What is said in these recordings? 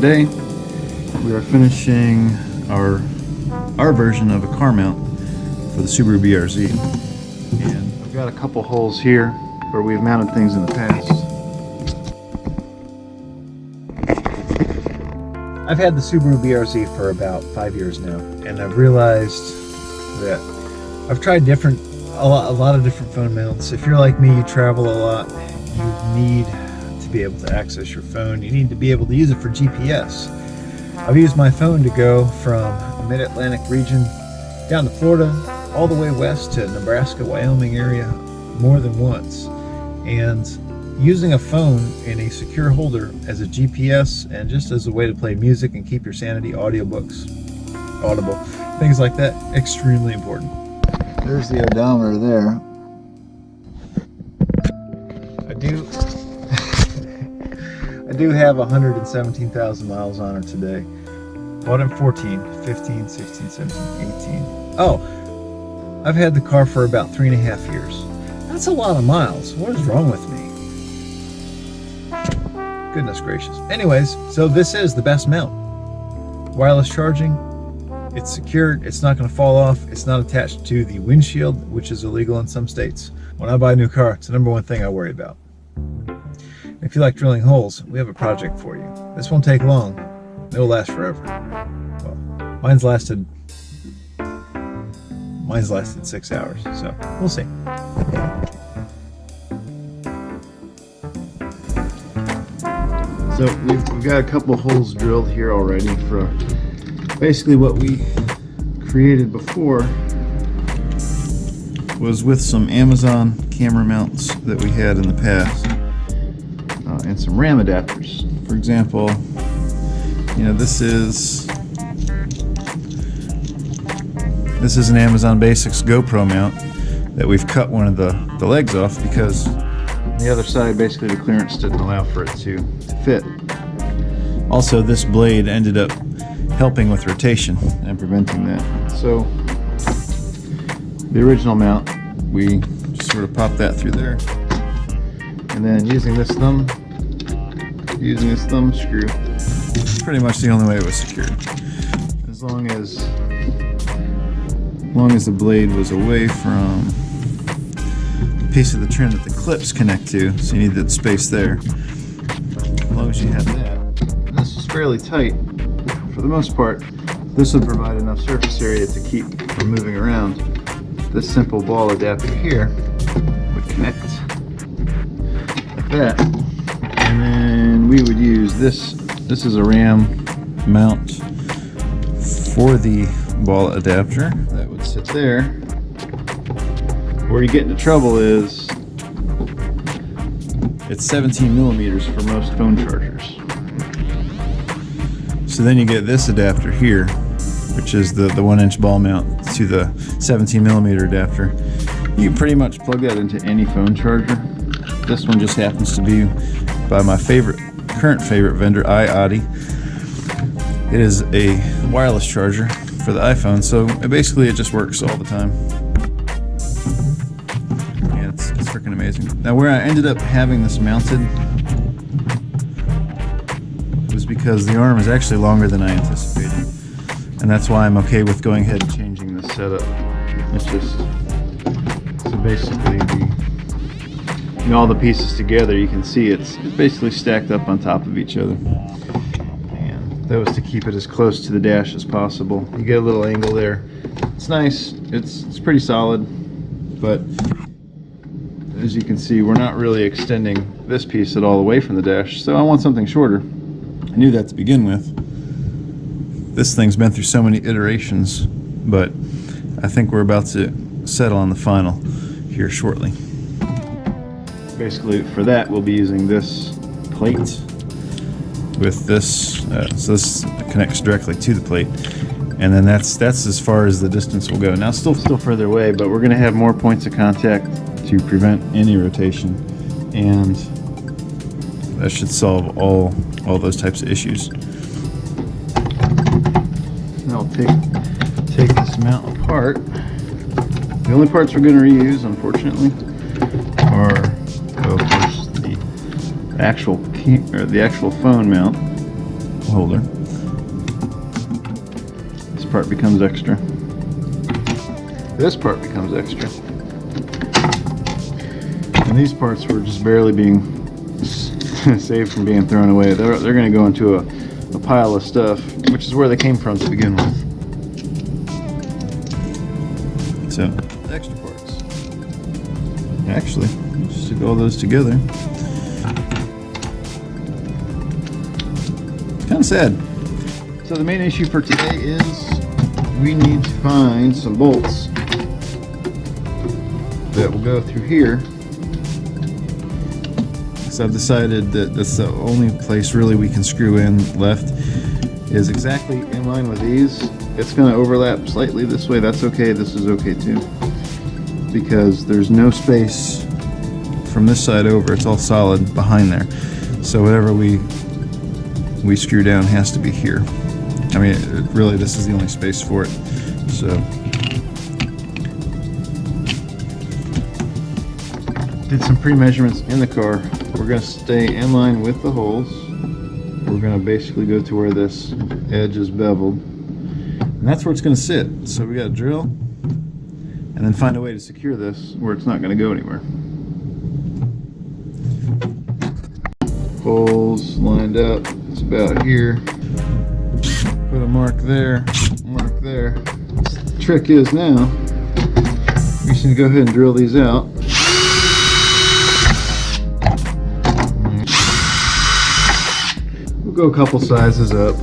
today we are finishing our version of a car mount for the Subaru BRZ. And I've got a couple holes here where we've mounted things in the past. I've had the Subaru BRZ for about 5 years now, and I've realized that I've tried a lot of different phone mounts. If you're like me, you travel a lot, you need to be able to access your phone. You need to be able to use it for GPS. I've used my phone to go from the mid-Atlantic region down to Florida, all the way west to Nebraska, Wyoming area more than once. And using a phone in a secure holder as a GPS and just as a way to play music and keep your sanity, audiobooks, Audible, things like that, extremely important. There's the odometer there. I do have 117,000 miles on her today. Bought in 14, 15, 16, 17, 18. Oh, I've had the car for about 3.5 years. That's a lot of miles. What is wrong with me? Goodness gracious. Anyways, so this is the best mount. Wireless charging, it's secured, it's not going to fall off, it's not attached to the windshield, which is illegal in some states. When I buy a new car, it's the #1 thing I worry about. If you like drilling holes, we have a project for you. This won't take long. It'll last forever. Well, mine's lasted 6 hours, so we'll see. So we've got a couple holes drilled here already for basically what we created before was with some Amazon camera mounts that we had in the past and some RAM adapters. For example, you know, this is an Amazon Basics GoPro mount that we've cut one of the legs off because the other side, basically the clearance didn't allow for it to fit. Also, this blade ended up helping with rotation and preventing that. So the original mount, we just sort of pop that through there, and then using this thumb screw, pretty much the only way it was secured. As long as the blade was away from the piece of the trim that the clips connect to, so you need that space there. As long as you have that, and this is fairly tight for the most part, this would provide enough surface area to keep from moving around. This simple ball adapter here would connect like that, and then we would use this. This is a RAM mount for the ball adapter that would sit there. Where you get into trouble is it's 17 millimeters for most phone chargers. So then you get this adapter here, which is the 1-inch ball mount to the 17 millimeter adapter. You can pretty much plug that into any phone charger. This one just happens to be by my current favorite vendor, iAudi. It is a wireless charger for the iPhone, so it just works all the time. Yeah, it's freaking amazing. Now, where I ended up having this mounted was because the arm is actually longer than I anticipated, and that's why I'm okay with going ahead and changing the setup. It's just so basically all the pieces together, you can see it's basically stacked up on top of each other. That was to keep it as close to the dash as possible. You get a little angle there. It's nice. It's pretty solid, but as you can see, we're not really extending this piece at all away from the dash, so I want something shorter. I knew that to begin with. This thing's been through so many iterations, but I think we're about to settle on the final here shortly. Basically, for that, we'll be using this plate with this, so this connects directly to the plate, and then that's as far as the distance will go. Now, still further away, but we're going to have more points of contact to prevent any rotation, and that should solve all those types of issues. Now I'll take this mount apart. The only parts we're going to reuse, unfortunately, are, well, of course, the actual phone mount. holder. This part becomes extra. This part becomes extra. And these parts were just barely being saved from being thrown away. They're going to go into a pile of stuff, which is where they came from to begin with. So, extra parts. Actually, just stick all those together. Kind of sad. So the main issue for today is we need to find some bolts that will go through here. So I've decided that that's the only place really we can screw in left is exactly in line with these. It's going to overlap slightly this way. That's okay. This is okay too, because there's no space from this side over. It's all solid behind there. So whatever we screw down has to be here. I mean, really, this is the only space for it. So did some pre-measurements in the car. We're going to stay in line with the holes. We're going to basically go to where this edge is beveled, and that's where it's going to sit. So we got to drill and then find a way to secure this where it's not going to go anywhere. Holes lined up. It's about here. Put a mark there, mark there. The trick is now, we just need to go ahead and drill these out. We'll go a couple sizes up.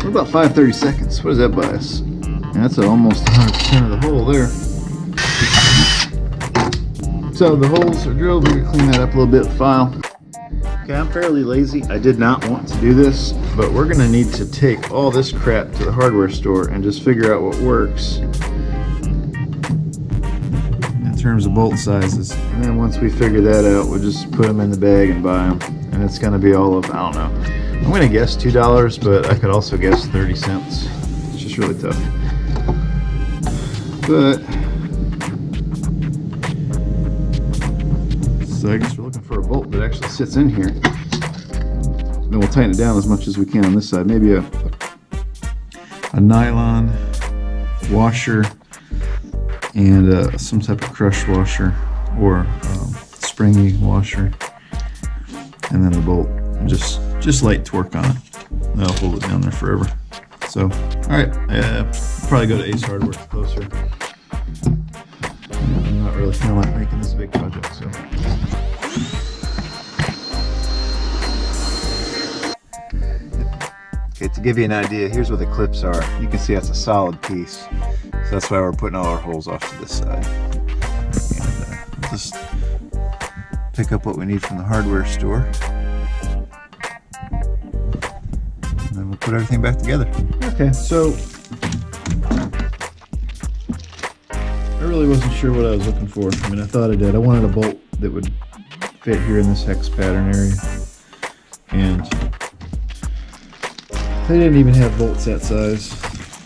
We're about 5/30 seconds. What does that buy us? And that's almost 100% of the hole there. So the holes are drilled. We're gonna clean that up a little bit with file. Okay, I'm fairly lazy. I did not want to do this, but we're gonna need to take all this crap to the hardware store and just figure out what works in terms of bolt sizes. And then once we figure that out, we'll just put them in the bag and buy them. And it's gonna be all of, I don't know. I'm gonna guess $2, but I could also guess 30 cents. It's just really tough. But so I guess we're looking for a bolt that actually sits in here. Then we'll tighten it down as much as we can on this side. Maybe a nylon washer and some type of crush washer or springy washer, and then the bolt. Just light torque on it. That'll hold it down there forever. So, all right, probably go to Ace Hardware. It's closer. I'm not really feeling like making this a big project, so. Okay, to give you an idea, here's where the clips are. You can see that's a solid piece. So that's why we're putting all our holes off to this side. And just pick up what we need from the hardware store. And then we'll put everything back together. Okay, so I really wasn't sure what I was looking for. I mean, I thought I did. I wanted a bolt that would fit here in this hex pattern area. And they didn't even have bolts that size,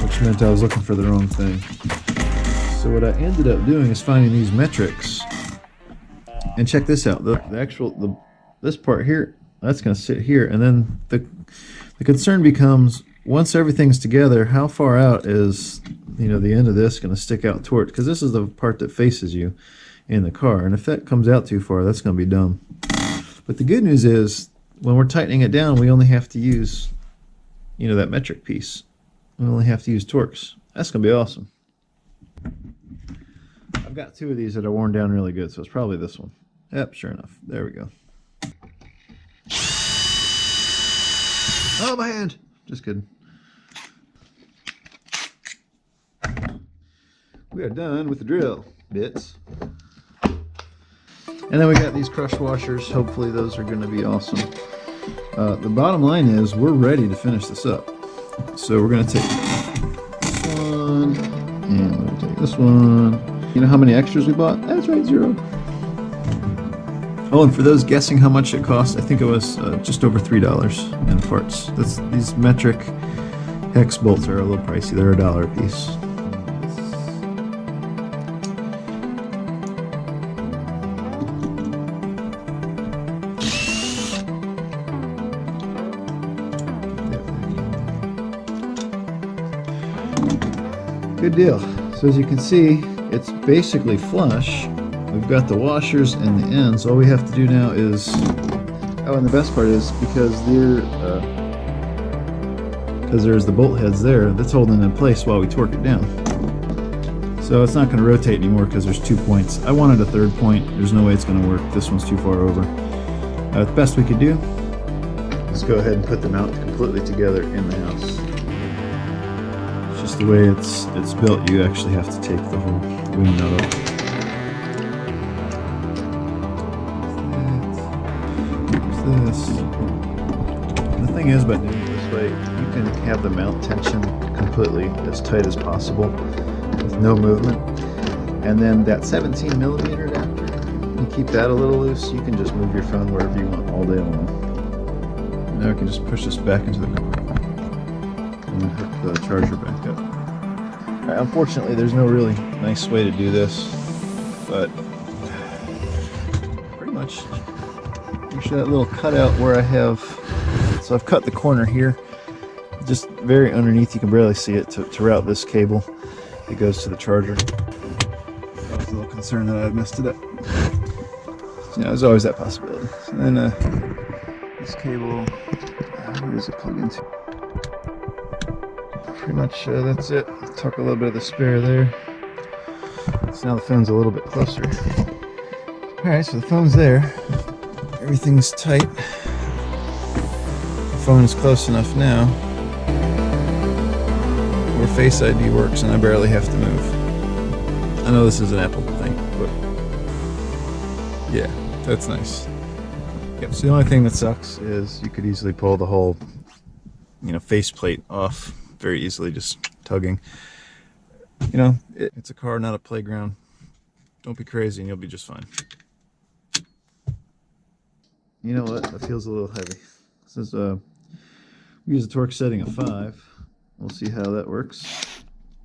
which meant I was looking for the wrong thing. So what I ended up doing is finding these metrics. And check this out. This part here, that's going to sit here. And then the concern becomes, once everything's together, how far out is, you know, the end of this going to stick out towards? Because this is the part that faces you in the car. And if that comes out too far, that's going to be dumb. But the good news is, when we're tightening it down, we only have to use, you know, that metric piece. We only have to use Torx. That's going to be awesome. I've got two of these that are worn down really good, so it's probably this one. Yep, sure enough. There we go. Oh, my hand! Just kidding. We are done with the drill bits. And then we got these crush washers. Hopefully those are going to be awesome. The bottom line is we're ready to finish this up. So we're going to take this one, and we're going to take this one. You know how many extras we bought? That's right, 0. Oh, and for those guessing how much it cost, I think it was just over $3 in parts. These metric hex bolts are a little pricey. They're $1 a piece. Good deal. So as you can see, it's basically flush. We've got the washers and the ends. All we have to do now is, oh, and the best part is because there's the bolt heads there, that's holding it in place while we torque it down. So it's not going to rotate anymore because there's 2 points. I wanted a third point. There's no way it's going to work. This one's too far over. The best we could do, let's go ahead and put the mount completely together in the house. It's just the way it's built. You actually have to take the whole wing nut up. This. The thing is, by doing it this way, you can have the mount tension completely as tight as possible with no movement. And then that 17 millimeter adapter, you keep that a little loose. You can just move your phone wherever you want all day long. Now I can just push this back into the car and then hook the charger back up. All right, unfortunately, there's no really nice way to do this, but pretty much. Actually, that little cutout where I have, so I've cut the corner here, just very underneath, you can barely see it, to route this cable that goes to the charger. I was a little concerned that I messed it up. So, there's always that possibility. So then this cable, where does it plug into? Pretty much that's it. Tuck a little bit of the spare there. So now the phone's a little bit closer. Alright, so the phone's there. Everything's tight. The phone is close enough now where Face ID works and I barely have to move. I know this is an Apple thing, but yeah, that's nice. Yep, so the only thing that sucks is you could easily pull the whole, faceplate off very easily, just tugging. It's a car, not a playground. Don't be crazy and you'll be just fine. You know what? That feels a little heavy. This is we use a torque setting of 5. We'll see how that works.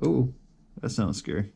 Oh, that sounds scary.